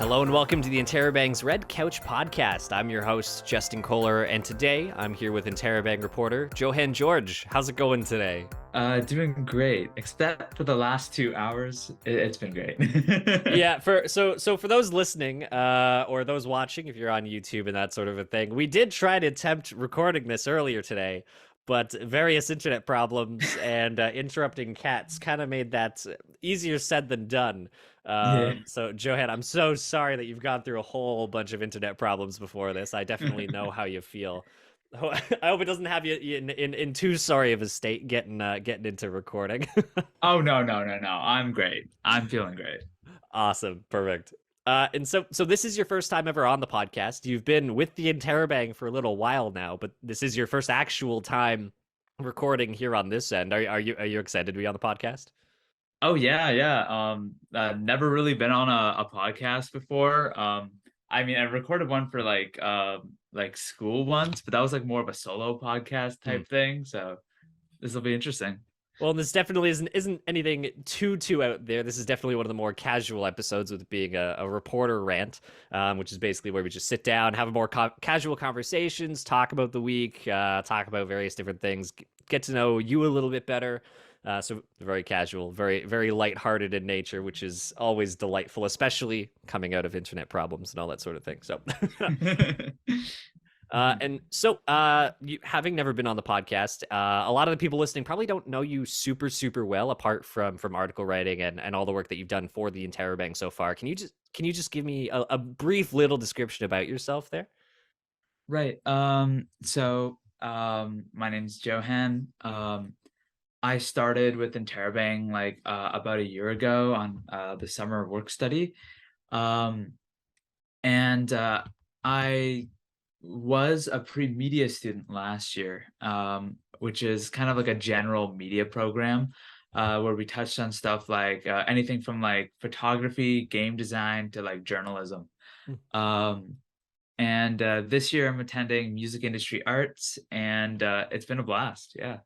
Hello and welcome to the Interrobang's Red Couch Podcast. I'm your host, Justin Koehler, and today I'm here with Interrobang reporter Johan George. How's it going today? Doing great, except for the last 2 hours. It's been great. Yeah, for those listening, or those watching, if you're on YouTube and that sort of a thing, we did try to attempt recording this earlier today, but various internet problems and interrupting cats kind of made that easier said than done. Yeah. So Johan, I'm so sorry that you've gone through a whole bunch of internet problems before this. I definitely know how you feel. I hope it doesn't have you in too sorry of a state getting into recording. Oh, no. I'm great. I'm feeling great. Awesome, perfect. And so this is your first time ever on the podcast. You've been with the Interrobang for a little while now, but this is your first actual time recording here on this end. Are you excited to be on the podcast? Oh yeah. Never really been on a podcast before. I mean, I recorded one for like school once, but that was like more of a solo podcast type thing. So this will be interesting. Well, this definitely isn't anything too out there. This is definitely one of the more casual episodes, with it being a reporter rant, which is basically where we just sit down, have more casual conversations, talk about the week, talk about various different things, get to know you a little bit better. So very casual, very lighthearted in nature, which is always delightful, especially coming out of internet problems and all that sort of thing. So. And so, you having never been on the podcast, a lot of the people listening probably don't know you super well, apart from article writing and all the work that you've done for the Interrobang so far. Can you just give me a brief little description about yourself there? Right. My name's Johan. I started with Interrobang about a year ago on the summer work study. And I was a pre-media student last year, which is kind of like a general media program where we touched on stuff like anything from like photography, game design to like journalism. Um, and this year I'm attending music industry arts, and it's been a blast. Yeah.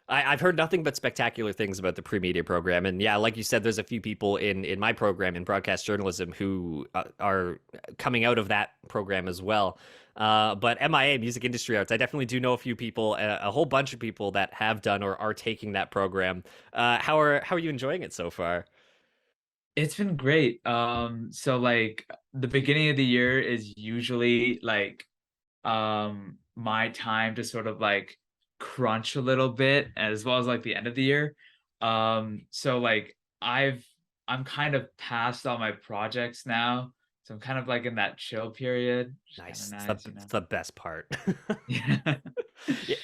I've heard nothing but spectacular things about the pre-media program, and yeah, like you said, there's a few people in my program in broadcast journalism who are coming out of that program as well. But MIA, Music Industry Arts, I definitely do know a few people, a whole bunch of people that have done or are taking that program. How are you enjoying it so far? It's been great. So like the beginning of the year is usually like my time to sort of like crunch a little bit, as well as like the end of the year. So like I'm kind of past all my projects now. So I'm kind of like in that chill period. Which is Nice. kind of nice, It's the best part. Yeah. Yeah.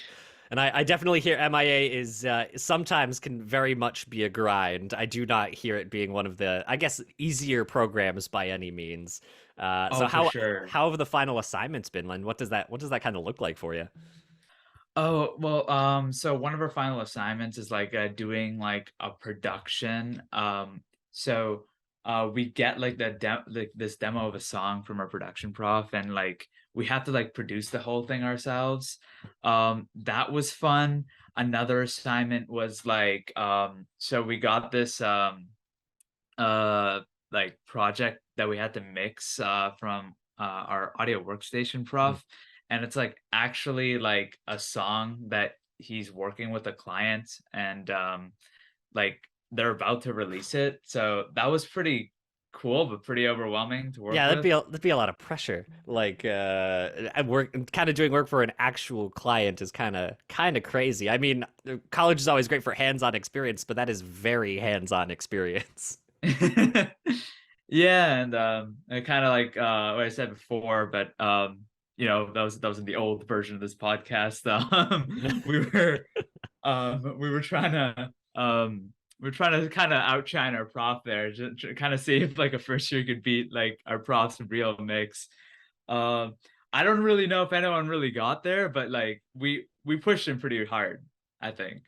And I definitely hear MIA is sometimes can very much be a grind. I do not hear it being one of the, I guess, easier programs by any means. So Oh, for sure. how have the final assignments been, Len? What does that kind of look like for you? Oh, well, so one of our final assignments is like doing like a production. So we get like like this demo of a song from our production prof, and like we have to like produce the whole thing ourselves. That was fun. Another assignment was like so we got this uh like project that we had to mix from our audio workstation prof, and it's like actually like a song that he's working with a client, and like they're about to release it, so that was pretty cool but pretty overwhelming to work Yeah, with. that'd be a lot of pressure. Like, kind of doing work for an actual client is kind of crazy. I mean, college is always great for hands-on experience, but that is very hands-on experience. Yeah, and kind of like what I said before, but that was in the old version of this podcast. We were trying to kind of outshine our prof there, just kind of see if like a first year could beat like our prof's real mix. Um, I don't really know if anyone really got there, but like we pushed him pretty hard. I think.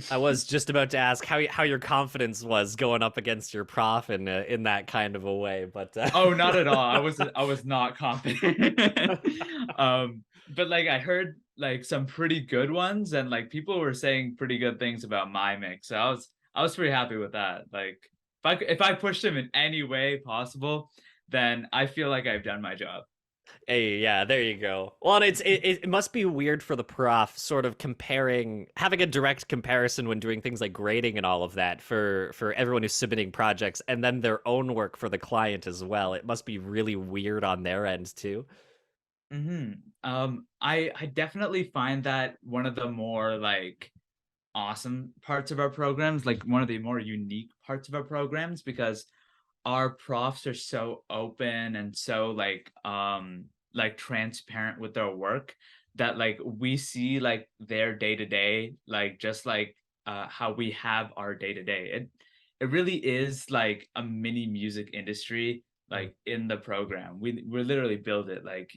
I was just about to ask how your confidence was going up against your prof in that kind of a way, but Oh, not at all. I was not confident. But like I heard like some pretty good ones, and like people were saying pretty good things about my mix. So I was pretty happy with that. Like if I pushed him in any way possible, then I feel like I've done my job. Hey, yeah, there you go. Well, and it must be weird for the prof, sort of having a direct comparison when doing things like grading and all of that for everyone who's submitting projects, and then their own work for the client as well. It must be really weird on their end too. I definitely find that one of the more like awesome parts of our programs, like one of the more unique parts of our programs, because our profs are so open and so like transparent with their work that like we see like their day to day, like just like how we have our day to day. It really is like a mini music industry Mm. like in the program. We literally build it like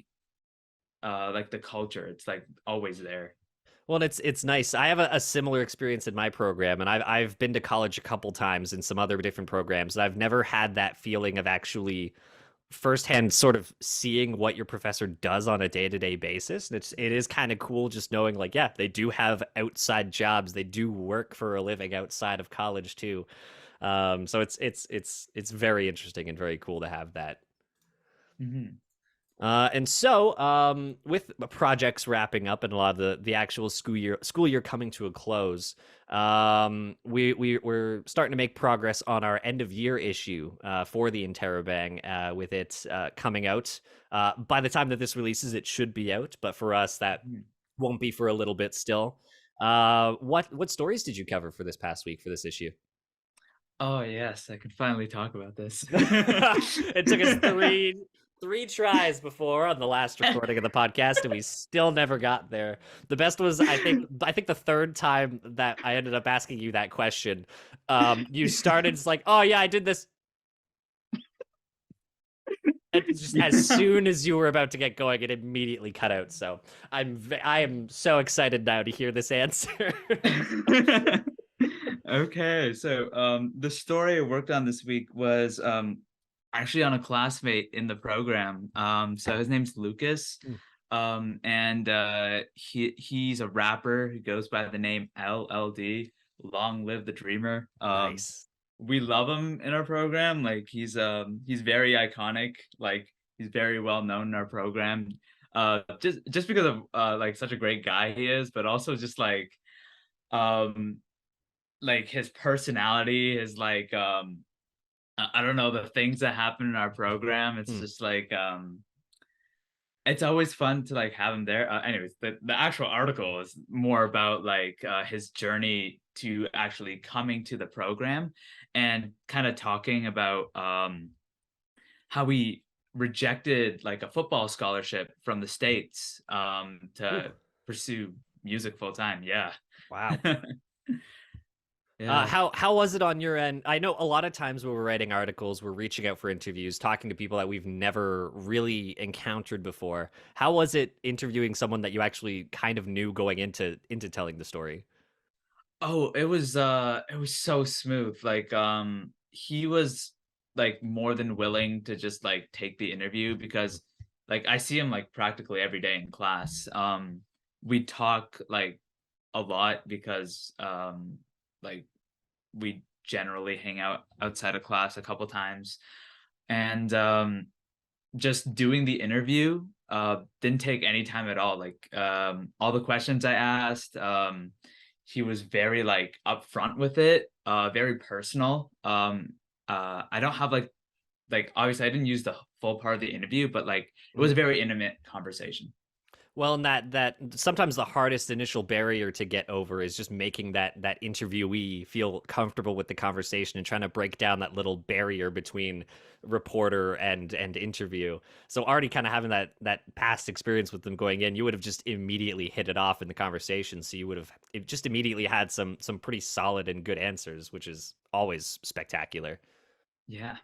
the culture. It's like always there. Well, and it's nice. I have a similar experience in my program, and I've been to college a couple times in some other different programs, and I've never had that feeling of actually firsthand sort of seeing what your professor does on a day-to-day basis. And it is kind of cool just knowing like, yeah, they do have outside jobs. They do work for a living outside of college too. So it's very interesting and very cool to have that. Hmm. And so, with projects wrapping up and a lot of the actual school year coming to a close, we're starting to make progress on our end of year issue for the Interrobang, with it coming out. By the time that this releases, it should be out, but for us, that won't be for a little bit still. What stories did you cover for this past week for this issue? Oh yes, I can finally talk about this. It took us three tries before on the last recording of the podcast, and we still never got there. The best was I think the third time that I ended up asking you that question, you started it's like, oh yeah, I did this. And just as Yeah. soon as you were about to get going, it immediately cut out. So I am so excited now to hear this answer. Okay, so the story I worked on this week was actually on a classmate in the program. So his name's Lucas. Mm. And he's a rapper who goes by the name LLD, Long Live the Dreamer. Nice. We love him in our program. Like he's very iconic. Like he's very well known in our program. Just because of like such a great guy he is, but also just um like his personality, his I don't know, the things that happen in our program. It's Mm. just like it's always fun to like have him there. Anyways, the actual article is more about like his journey to actually coming to the program and kind of talking about how he rejected like a football scholarship from the States Ooh, to pursue music full time. Yeah. wow. Yeah. How was it on your end? I know a lot of times when we're writing articles, we're reaching out for interviews, talking to people that we've never really encountered before. How was it interviewing someone that you actually kind of knew going into telling the story? Oh, it was so smooth. Like he was like more than willing to just like take the interview because like I see him like practically every day in class. We talk like a lot because like we generally hang out outside of class a couple times. And just doing the interview didn't take any time at all. Like all the questions I asked, he was very like upfront with it, very personal. I don't have like obviously I didn't use the full part of the interview, but like it was a very intimate conversation. Well, and that sometimes the hardest initial barrier to get over is just making that interviewee feel comfortable with the conversation and trying to break down that little barrier between reporter and interview. So already kind of having that past experience with them going in, you would have just immediately hit it off in the conversation. So you would have just immediately had some pretty solid and good answers, which is always spectacular. Yeah.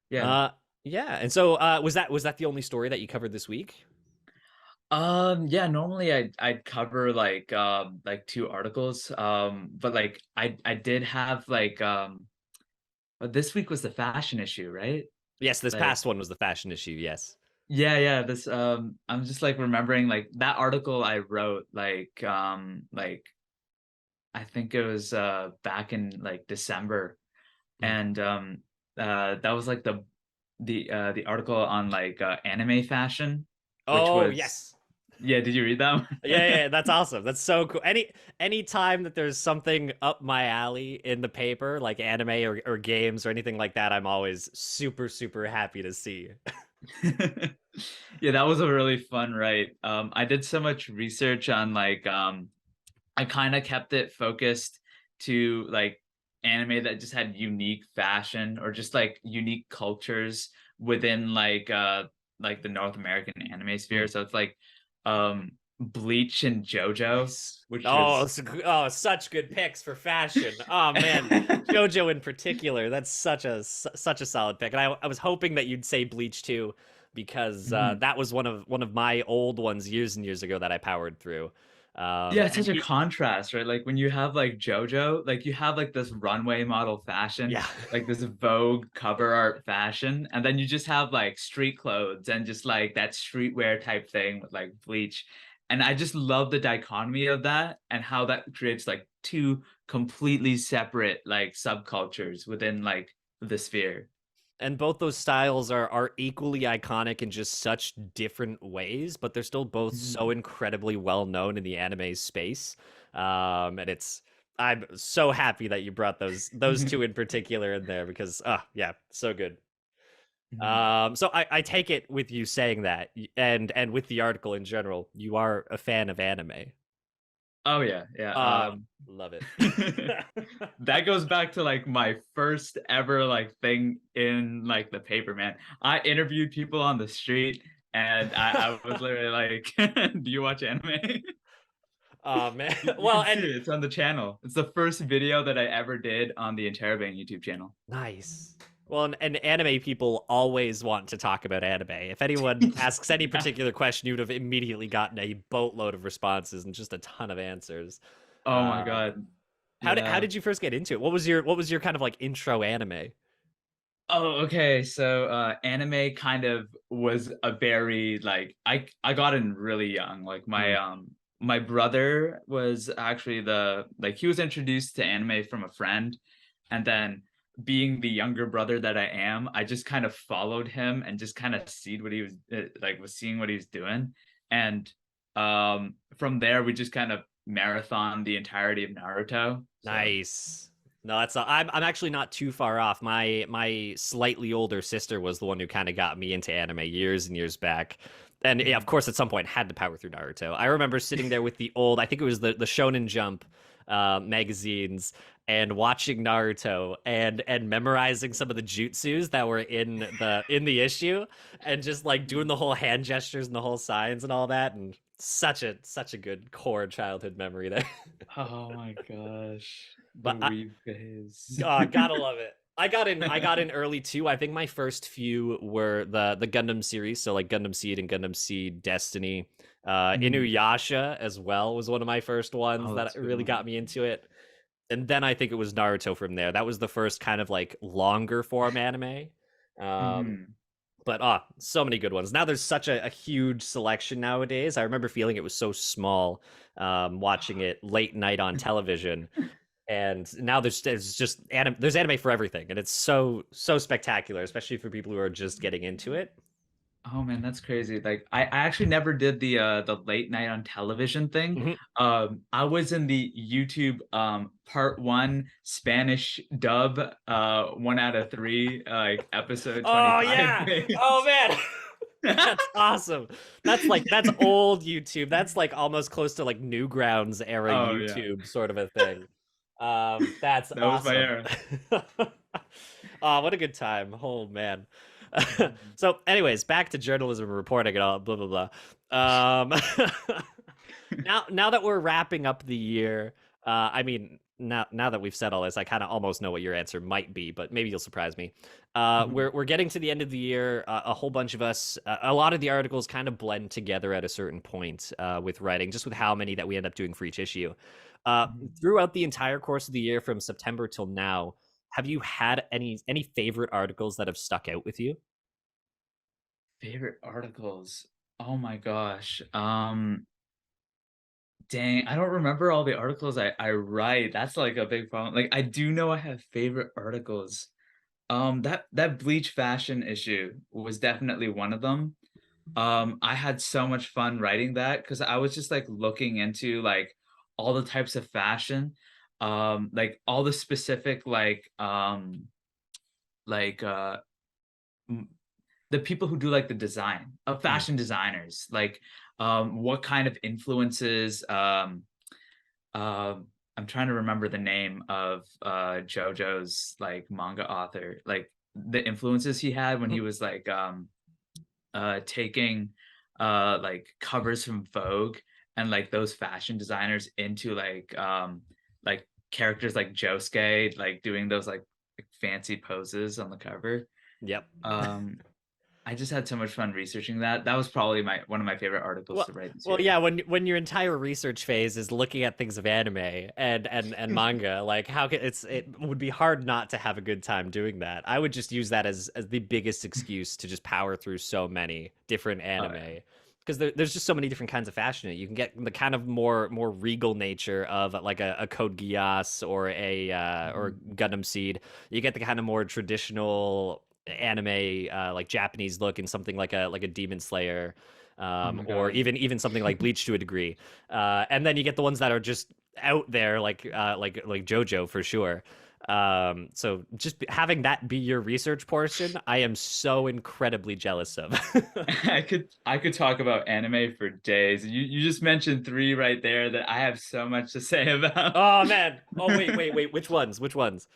Yeah. Uh yeah. And so was that the only story that you covered this week? Yeah, normally I'd cover like two articles. But like I did have this week was the fashion issue, right? Yes, this Like past one was the fashion issue, yes. yeah, yeah, this I'm just like remembering like that article I wrote like I think it was back in like December. Mm. and that was like the article on like anime fashion, which Oh, was yes. yeah. Did you read that Yeah, one? yeah, that's awesome. That's so cool. Any time that there's something up my alley in the paper, like anime or games or anything like that, I'm always super, super happy to see. Yeah, that was a really fun write. I did so much research on like I kind of kept it focused to like anime that just had unique fashion or just like unique cultures within like the North American anime sphere. Mm. So it's like Bleach and JoJo, Nice. which Oh, was oh, such good picks for fashion. Oh man, JoJo in particular. That's such a solid pick. And I was hoping that you'd say Bleach too, because Mhm. that was one of my old ones years and years ago that I powered through. Yeah, it's And such a contrast, right? Like when you have like JoJo, like you have like this runway model fashion, yeah. like this Vogue cover art fashion, and then you just have like street clothes and just like that streetwear type thing with like Bleach. And I just love the dichotomy of that and how that creates like two completely separate like subcultures within like the sphere. And both those styles are equally iconic in just such different ways, but they're still both so Mhm. incredibly well known in the anime space. And it's I'm so happy that you brought those two in particular in there because yeah, so good. Mhm. So I take it with you saying that and with the article in general, you are a fan of anime. Oh yeah, yeah. Love it. That goes back to like my first ever like thing in like the paper, man. I interviewed people on the street and I was literally like, "Do you watch anime?" Oh man. You Well, can see and it. It's on the channel. It's the first video that I ever did on the Interrobang YouTube channel. nice. Well, and anime people always want to talk about anime. If anyone asks any Yeah. particular question, you would have immediately gotten a boatload of responses and just a ton of answers. Oh my Um, God. how Yeah. did you first get into it? What was your kind of like intro anime? Oh, okay. So, anime kind of was a very like I got in really young. Like Mm, my brother was actually the like he was introduced to anime from a friend, and then being the younger brother that I am, I just kind of followed him and just kind of see what he was like was seeing what he was doing, and from there we just kind of marathon the entirety of Naruto. So, nice. No, that's I'm actually not too far off. My slightly older sister was the one who kind of got me into anime years and years back. And yeah, of mhm. course, at some point had to power through Naruto. I remember sitting there with the old, I think it was the Shonen Jump magazines and watching Naruto and memorizing some of the jutsus that were in the issue and just like doing the whole hand gestures and the whole signs and all that and such a good core childhood memory there. Oh my gosh, the But weeb phase. gotta love it. I got in early too. I think my first few were the Gundam series, so like Gundam Seed and Gundam Seed Destiny. Mhm. Inuyasha as well was one of my first ones Oh, that that's a good really one. got me into it. And then I think it was Naruto from there. That was the first kind of like longer form anime. Um, Mhm. but so many good ones. Now there's such a huge selection nowadays. I remember feeling it was so small, watching it late night on television and now there's just there's anime for everything and it's so spectacular, especially for people who are just getting into it. Oh man, that's crazy. Like I actually never did the late night on television thing. Mhm. I was in the YouTube part one Spanish dub 1 out of 3 like episode Oh 25 yeah. Oh phase. man. That's awesome. That's old YouTube. That's like almost close to like Newgrounds era Oh yeah. YouTube sort of a thing. That's That was my awesome. era. Oh, what a good time. Oh man. Mhm. So anyways, back to journalism and reporting and all blah blah blah. Now that we're wrapping up the year, I mean, now that we've said all this, I kind of almost know what your answer might be, but maybe you'll surprise me. Mhm. We're getting to the end of the year. A whole bunch of us, a lot of the articles kind of blend together at a certain point with writing, just with how many that we end up doing for each issue. Mhm. Throughout the entire course of the year, from September till now, have you had any favorite articles that have stuck out with you? Favorite articles. Oh my gosh. Dang, I don't remember all the articles I write. That's like a big problem. Like I do know I have favorite articles. That bleach fashion issue was definitely one of them. I had so much fun writing that because I was just like looking into like all the types of fashion, like all the specific like m- the people who do like the design of Mm. fashion designers, like what kind of influences I'm trying to remember the name of JoJo's like manga author, like the influences he had when Mhm. he was like taking like covers from Vogue and like those fashion designers into like characters like Josuke, like doing those like fancy poses on the cover. Yep. Um I just had so much fun researching that. That was probably my one of my favorite articles Well, to write this well, year. yeah. When your entire research phase is looking at things of anime and manga, like how can it would be hard not to have a good time doing that. I would just use that as the biggest excuse to just power through so many different Oh yeah. anime because there's just so many different kinds of fashion. You can get the kind of more regal nature of like a Code Geass or Mhm. Gundam Seed. You get the kind of more traditional anime like Japanese look in something like a Demon Slayer Oh my or god. even something like Bleach to a degree. And then you get the ones that are just out there, like JoJo for sure. So just having that be your research portion, I am so incredibly jealous of. I could talk about anime for days. You just mentioned three right there that I have so much to say about. Oh man! Oh wait! Which ones? Which ones?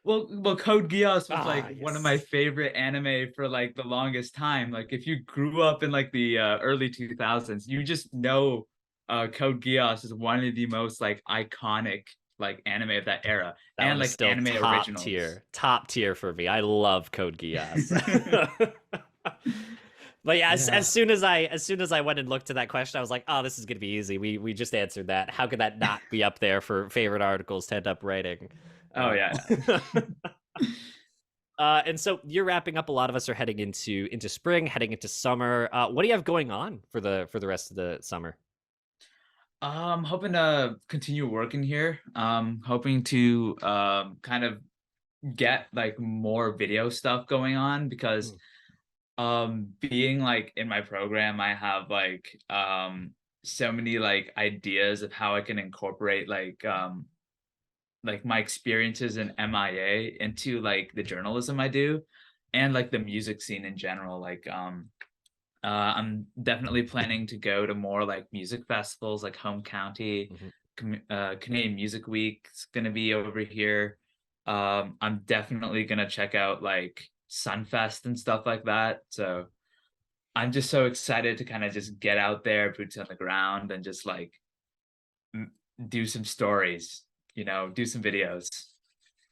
Well, Code Geass was like Ah, one of my yes. favorite anime for like the longest time. Like if you grew up in like the early 2000s, you just know Code Geass is one of the most like iconic like anime of that era That and one is like still anime originals. top tier for me. I love Code Geass. But yeah, Yeah. as soon as I went and looked at that question, I was like, oh, this is gonna be easy. We just answered that. How could that not be up there for favorite articles to end up writing? Oh Uh, yeah. and so you're wrapping up. A lot of us are heading into spring, heading into summer. What do you have going on for the rest of the summer? Hoping to continue working here. Hoping to kind of get like more video stuff going on because Hmm. being like in my program I have so many like ideas of how I can incorporate like my experiences in MIA into like the journalism I do and like the music scene in general. I'm definitely planning to go to more like music festivals like Home County, Mhm. Canadian Music Week's gonna be over here. I'm definitely gonna check out like Sunfest and stuff like that. So I'm just so excited to kind of just get out there, boots on the ground, and just like m- do some stories, do some videos.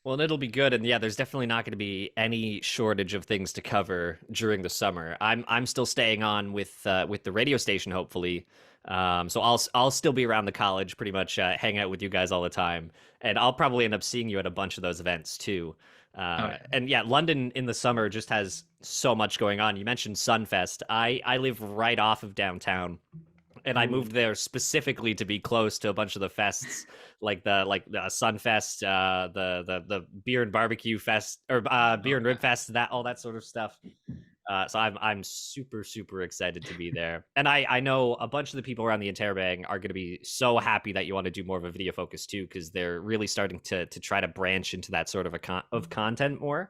Well, and it'll be good, and yeah, there's definitely not going to be any shortage of things to cover during the summer. I'm still staying on with the radio station, hopefully. So I'll still be around the college, pretty much hang out with you guys all the time, and I'll probably end up seeing you at a bunch of those events too. Oh yeah. And yeah, London in the summer just has so much going on. You mentioned Sunfest. I live right off of downtown, and I Ooh. moved there specifically to be close to a bunch of the fests, like the Sunfest, the beer and barbecue fest, or beer Oh and rib yeah. fest, that all that sort of stuff. So I'm super excited to be there, and I know a bunch of the people around the Interrobang are going to be so happy that you want to do more of a video focus too, because they're really starting to try to branch into that sort of of content more.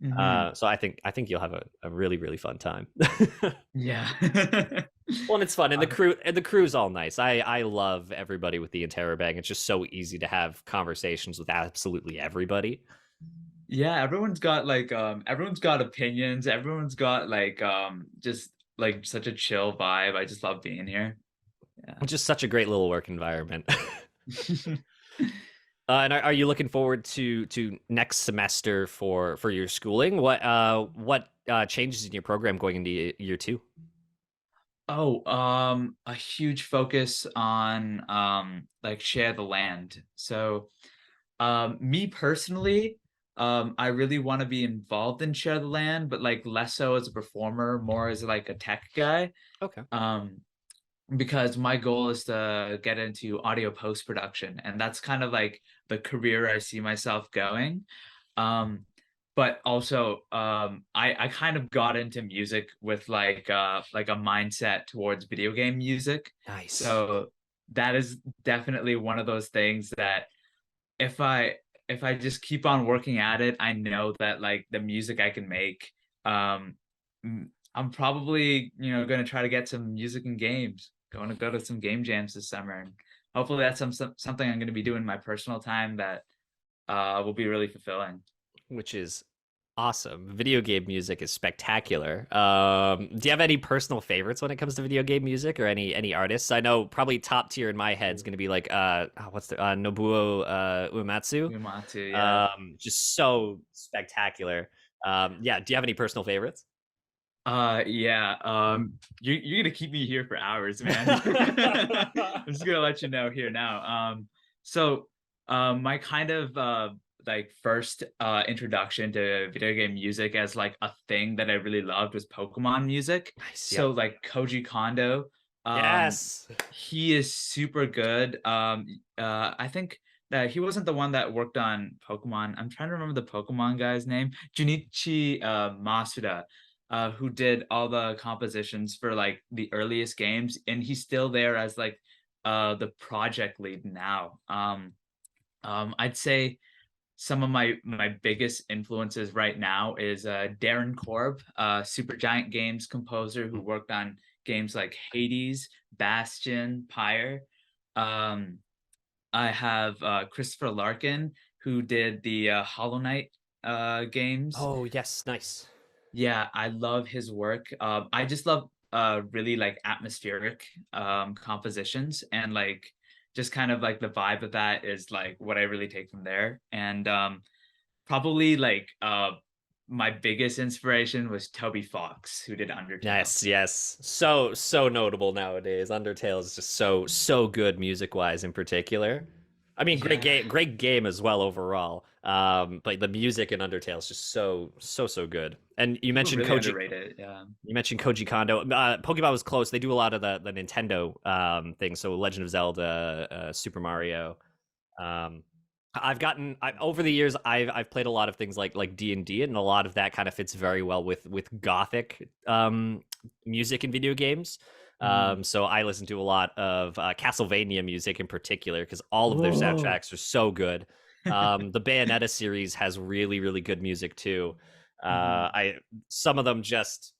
Hmm. So I think you'll have a really fun time. Yeah. Well, and it's fun, Uh, and the crew's all nice. I love everybody with the Interrobang. It's just so easy to have conversations with absolutely everybody. yeah, everyone's got opinions. Everyone's got just like such a chill vibe. I just love being here. Yeah. It's just such a great little work environment. And are you looking forward to next semester for your schooling? What changes in your program going into year two? Oh, a huge focus on like share the land. So, me personally, I really want to be involved in share the land, but like less so as a performer, more as like a tech guy. Okay. Um, because my goal is to get into audio post production, and that's kind of like the career I see myself going. Um, but also, I kind of got into music with like a mindset towards video game music. Nice. So that is definitely one of those things that if I if I just keep on working at it, I know that like the music I can make, um, I'm probably going to try to get some music and games. Going to go to some game jams this summer, and hopefully that's something I'm going to be doing in my personal time that will be really fulfilling. Which is awesome. Video game music is spectacular. Do you have any personal favorites when it comes to video game music, or any artists? I know probably top tier in my head is going to be like what's the Nobuo Uematsu. Uematsu, yeah. Just so spectacular. Yeah. Do you have any personal favorites? Yeah. You're gonna keep me here for hours, man. I'm just gonna let you know here now. So, my kind of like first introduction to video game music as like a thing that I really loved was Pokemon music. Nice. So Yep. like Koji Kondo, Yes. he is super good. I think that he wasn't the one that worked on Pokemon. I'm trying to remember the Pokemon guy's name. Junichi Masuda, who did all the compositions for like the earliest games, and he's still there as like the project lead now. I'd say some of my biggest influences right now is Darren Korb, Supergiant Games composer who worked on games like Hades, Bastion, Pyre. Um, I have Christopher Larkin who did the Hollow Knight games. Oh yes. Nice. Yeah, I love his work. I just love really like atmospheric compositions, and like just kind of like the vibe of that is like what I really take from there. And probably like my biggest inspiration was Toby Fox, who did Undertale. Yes, yes. So notable nowadays. Undertale is just so good music wise in particular. I mean, Yeah, great game as well overall. But the music in Undertale is just so good. And people really underrate it. Yeah. You mentioned Koji Kondo. Pokemon was close. They do a lot of the Nintendo things. So Legend of Zelda, Super Mario. Um, over the years. I've played a lot of things like D&D, and a lot of that kind of fits very well with gothic music in video games. Mm. So I listen to a lot of Castlevania music in particular because all of their Whoa. soundtracks are so good. The Bayonetta series has really good music too. Mhm. I Some of them just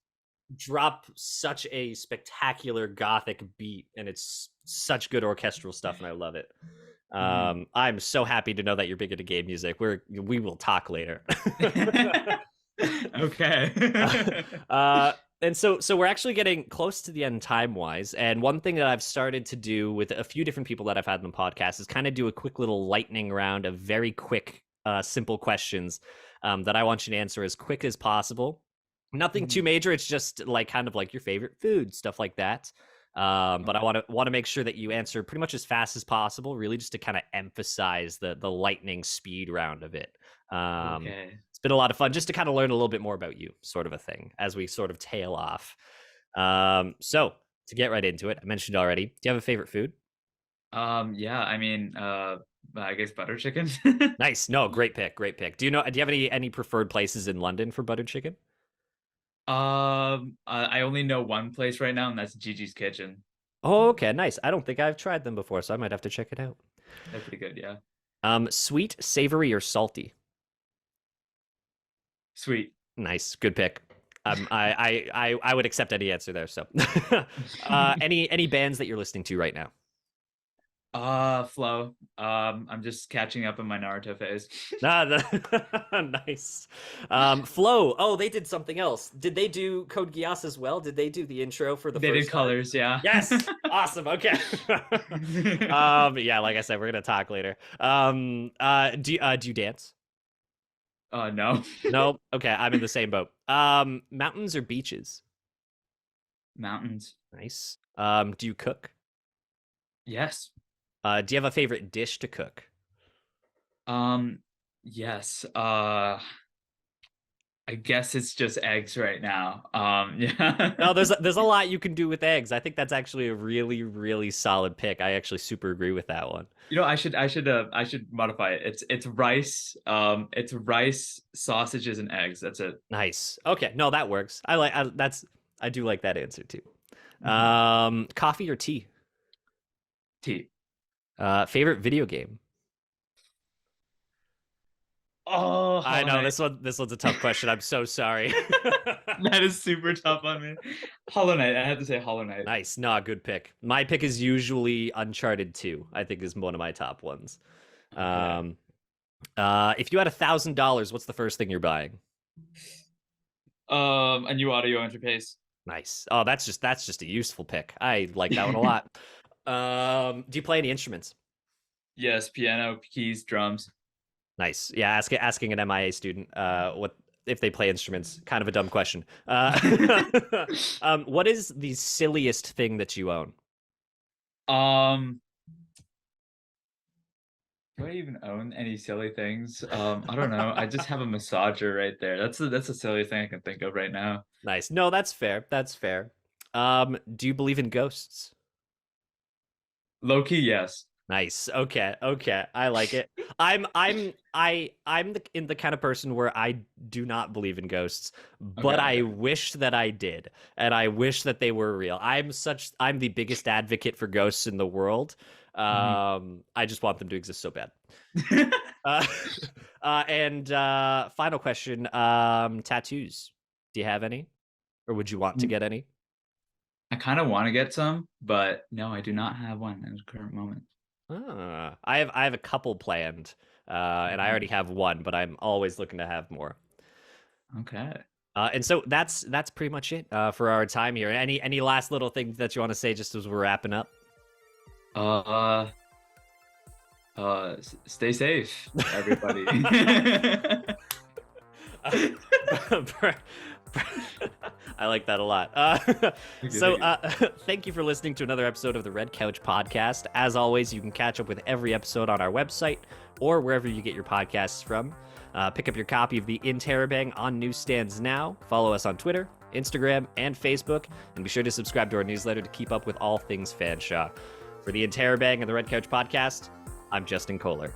drop such a spectacular gothic beat, and it's such good orchestral stuff, and I love it. Mhm. I'm so happy to know that you're big into game music. We will talk later. Okay. uh, and so we're actually getting close to the end time wise. And one thing that I've started to do with a few different people that I've had on the podcast is kind of do a quick little lightning round of very quick, simple questions that I want you to answer as quick as possible. Nothing too Mhm. major. It's just like kind of like your favorite food, stuff like that. But I Okay. want to make sure that you answer pretty much as fast as possible, really, just to kind of emphasize the lightning speed round of it. Um, Okay. it's been a lot of fun just to kind of learn a little bit more about you, sort of a thing, as we sort of tail off. So to get right into it, I mentioned already. Do you have a favorite food? Yeah, I mean, I guess butter chicken. Nice. No, great pick. Great pick. Do you have any preferred places in London for buttered chicken? I only know one place right now, and that's Gigi's Kitchen. Oh, okay, nice. I don't think I've tried them before, so I might have to check it out. They're pretty good, yeah. Sweet, savory, or salty? Sweet. Nice, good pick. I would accept any answer there. So, any bands that you're listening to right now? Flow. I'm just catching up in my Naruto phase. Nice. Flow. Oh, they did something else. Did they do Code Geass as well? Did they do the intro for the They did first arc? colors, yeah. Yes. Awesome. Okay. Yeah, like I said, we're gonna talk later. Do you dance? No. No. Okay, I'm in the same boat. Mountains or beaches? Mountains. Nice. Do you cook? Yes. Do you have a favorite dish to cook? Um, yes. I guess it's just eggs right now. Yeah. No, there's a lot you can do with eggs. I think that's actually a really, really solid pick. I actually super agree with that one. You know, I should modify it. It's rice, it's rice, sausages, and eggs. That's it. Nice. Okay, no, that works. I do like that answer too. Mhm. Coffee or tea? Tea. Favorite video game? Oh, I Hollow know Knight. this one's a tough question. I'm so sorry. That is super tough on me. Hollow Knight. I have to say Hollow Knight. Nice. No, good pick. My pick is usually Uncharted 2. I think is one of my top ones. Okay. Um, if you had $1,000, what's the first thing you're buying? A new audio interface. Nice. Oh, that's just a useful pick. I like that one a lot. Do you play any instruments? Yes, piano, keys, drums. Nice. Yeah, asking an MIA student what if they play instruments. Kind of a dumb question. What is the silliest thing that you own? Um, do I even own any silly things? I don't know. I just have a massager right there. That's a silly thing I can think of right now. Nice. No, that's fair. That's fair. Do you believe in ghosts? Low key, yes. Nice. Okay. Okay. I like it. I'm the kind of person where I do not believe in ghosts, Okay, but I okay. wish that I did, and I wish that they were real. I'm the biggest advocate for ghosts in the world. Mhm. I just want them to exist so bad. Uh, and final question. Tattoos. Do you have any, or would you want to get any? I kind of want to get some, but no, I do not have one at the current moment. I have a couple planned, and I already Mhm. have one, but I'm always looking to have more. Okay. And so that's pretty much it for our time here. Any last little things that you want to say just as we're wrapping up? Uh, stay safe, everybody. I like that a lot. Thank you, So, thank you. thank you for listening to another episode of the Red Couch Podcast. As always, you can catch up with every episode on our website or wherever you get your podcasts from. Pick up your copy of the Interrobang on newsstands now. Follow us on Twitter, Instagram, and Facebook, and be sure to subscribe to our newsletter to keep up with all things Fanshawe. For the Interrobang and the Red Couch Podcast, I'm Justin Koehler.